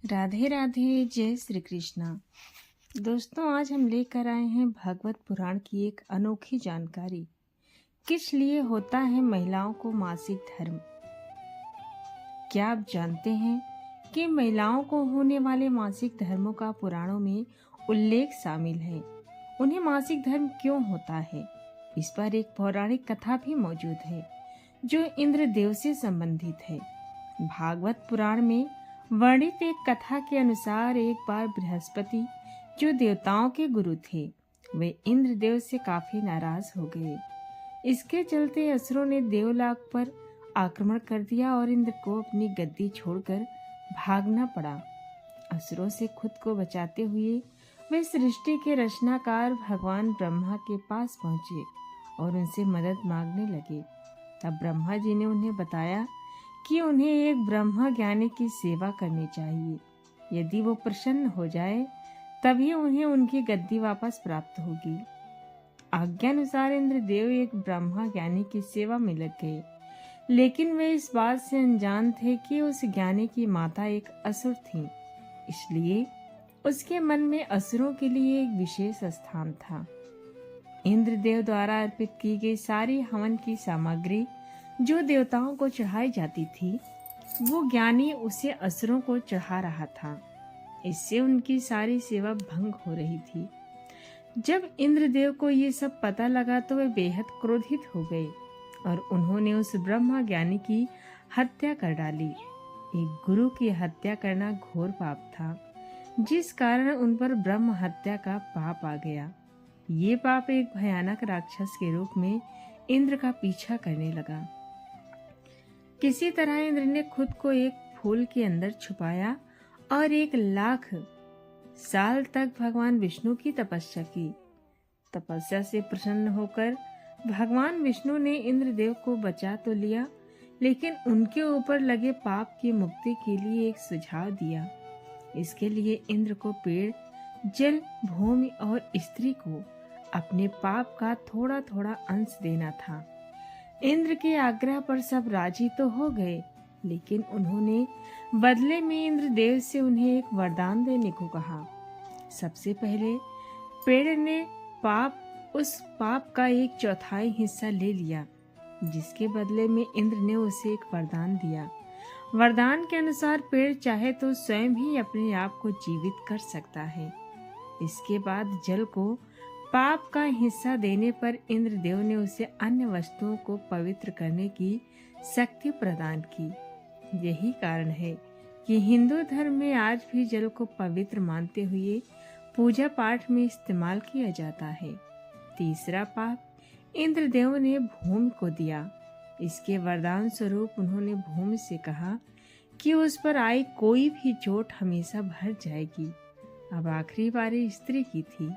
राधे राधे, जय श्री कृष्णा। दोस्तों, आज हम लेकर आए हैं भागवत पुराण की एक अनोखी जानकारी। किस लिए होता है महिलाओं को मासिक धर्म? क्या आप जानते हैं कि महिलाओं को होने वाले मासिक धर्मों का पुराणों में उल्लेख शामिल है? उन्हें मासिक धर्म क्यों होता है, इस पर एक पौराणिक कथा भी मौजूद है जो इंद्रदेव से संबंधित है। भागवत पुराण में वर्णित एक कथा के अनुसार एक बार बृहस्पति, जो देवताओं के गुरु थे, वे इंद्रदेव से काफी नाराज हो गए। इसके चलते असुरों ने देवलोक पर आक्रमण कर दिया और इंद्र को अपनी गद्दी छोड़कर भागना पड़ा। असुरों से खुद को बचाते हुए वे सृष्टि के रचनाकार भगवान ब्रह्मा के पास पहुंचे और उनसे मदद मांगने लगे। तब ब्रह्मा जी ने उन्हें बताया कि उन्हें एक ब्रह्म ज्ञानी की सेवा करनी चाहिए। यदि वो प्रसन्न हो जाए तभी उन्हें उनकी गद्दी वापस प्राप्त होगी। आज्ञानुसार इंद्रदेव एक ब्रह्म ज्ञानी की सेवा में लग गए, लेकिन वे इस बात से अनजान थे कि उस ज्ञानी की माता एक असुर थी। इसलिए उसके मन में असुरों के लिए एक विशेष स्थान था। इंद्रदेव द्वारा अर्पित की गई सारी हवन की सामग्री जो देवताओं को चढ़ाई जाती थी, वो ज्ञानी उसे असुरों को चढ़ा रहा था। इससे उनकी सारी सेवा भंग हो रही थी। जब इंद्रदेव को ये सब पता लगा तो वे बेहद क्रोधित हो गए और उन्होंने उस ब्रह्म ज्ञानी की हत्या कर डाली। एक गुरु की हत्या करना घोर पाप था, जिस कारण उन पर ब्रह्म हत्या का पाप आ गया। ये पाप एक भयानक राक्षस के रूप में इंद्र का पीछा करने लगा। किसी तरह इंद्र ने खुद को एक फूल के अंदर छुपाया और 1,00,000 साल तक भगवान विष्णु की तपस्या की। तपस्या से प्रसन्न होकर भगवान विष्णु ने इंद्रदेव को बचा तो लिया, लेकिन उनके ऊपर लगे पाप की मुक्ति के लिए एक सुझाव दिया। इसके लिए इंद्र को पेड़, जल, भूमि और स्त्री को अपने पाप का थोड़ा थोड़ा अंश देना था। इंद्र के आग्रह पर सब राजी तो हो गए, लेकिन उन्होंने बदले में इंद्रदेव से उन्हें एक वरदान देने को कहा। सबसे पहले पेड़ ने उस पाप का 1/4 हिस्सा ले लिया, जिसके बदले में इंद्र ने उसे एक वरदान दिया। वरदान के अनुसार पेड़ चाहे तो स्वयं ही अपने आप को जीवित कर सकता है। इसके बाद जल को पाप का हिस्सा देने पर इंद्रदेव ने उसे अन्य वस्तुओं को पवित्र करने की शक्ति प्रदान की। यही कारण है कि हिंदू धर्म में आज भी जल को पवित्र मानते हुए पूजा पाठ में इस्तेमाल किया जाता है। तीसरा पाप इंद्रदेव ने भूमि को दिया। इसके वरदान स्वरूप उन्होंने भूमि से कहा कि उस पर आई कोई भी चोट हमेशा भर जाएगी। अब आखिरी बारी स्त्री की थी।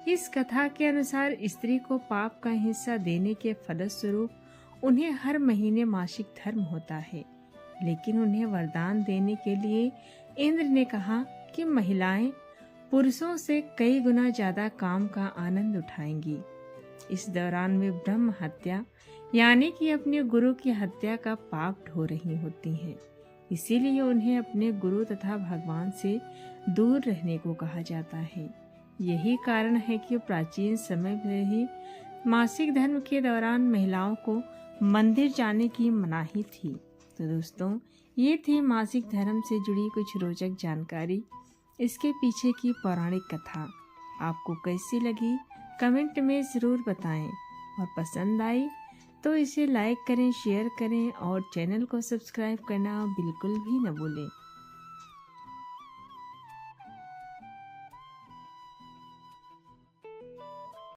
इस कथा के अनुसार स्त्री को पाप का हिस्सा देने के फलस्वरूप उन्हें हर महीने मासिक धर्म होता है, लेकिन उन्हें वरदान देने के लिए इंद्र ने कहा कि महिलाएं पुरुषों से कई गुना ज्यादा काम का आनंद उठाएंगी। इस दौरान वे ब्रह्म हत्या यानी कि अपने गुरु की हत्या का पाप ढो रही होती हैं। इसीलिए उन्हें अपने गुरु तथा भगवान से दूर रहने को कहा जाता है। यही कारण है कि प्राचीन समय में ही मासिक धर्म के दौरान महिलाओं को मंदिर जाने की मनाही थी। तो दोस्तों, ये थी मासिक धर्म से जुड़ी कुछ रोचक जानकारी, इसके पीछे की पौराणिक कथा। आपको कैसी लगी कमेंट में ज़रूर बताएं, और पसंद आई तो इसे लाइक करें, शेयर करें और चैनल को सब्सक्राइब करना बिल्कुल भी न भूलें।